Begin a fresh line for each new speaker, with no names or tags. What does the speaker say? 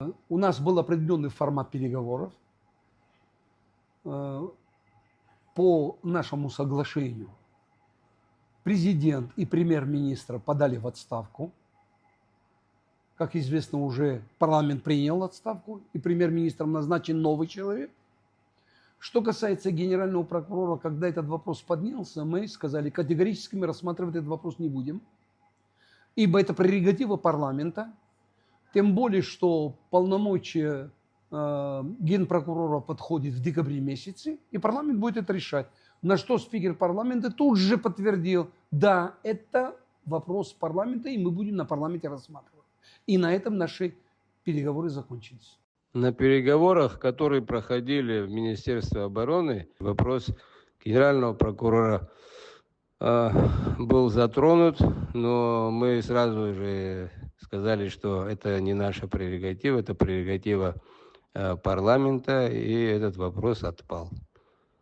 У нас был определенный формат переговоров. По нашему соглашению президент и премьер-министр подали в отставку. Как известно, уже парламент принял отставку, и премьер-министром назначен новый человек. Что касается генерального прокурора, когда этот вопрос поднялся, мы сказали, категорически мы рассматривать этот вопрос не будем, ибо это прерогатива парламента, тем более, что полномочия генпрокурора подходит в декабре месяце, и парламент будет это решать. На что спикер парламента тут же подтвердил, да, это вопрос парламента, и мы будем на парламенте рассматривать. И на этом наши переговоры закончились.
На переговорах, которые проходили в Министерстве обороны, вопрос генерального прокурора был затронут, но мы сразу же сказали, что это не наша прерогатива, это прерогатива парламента, и этот вопрос отпал.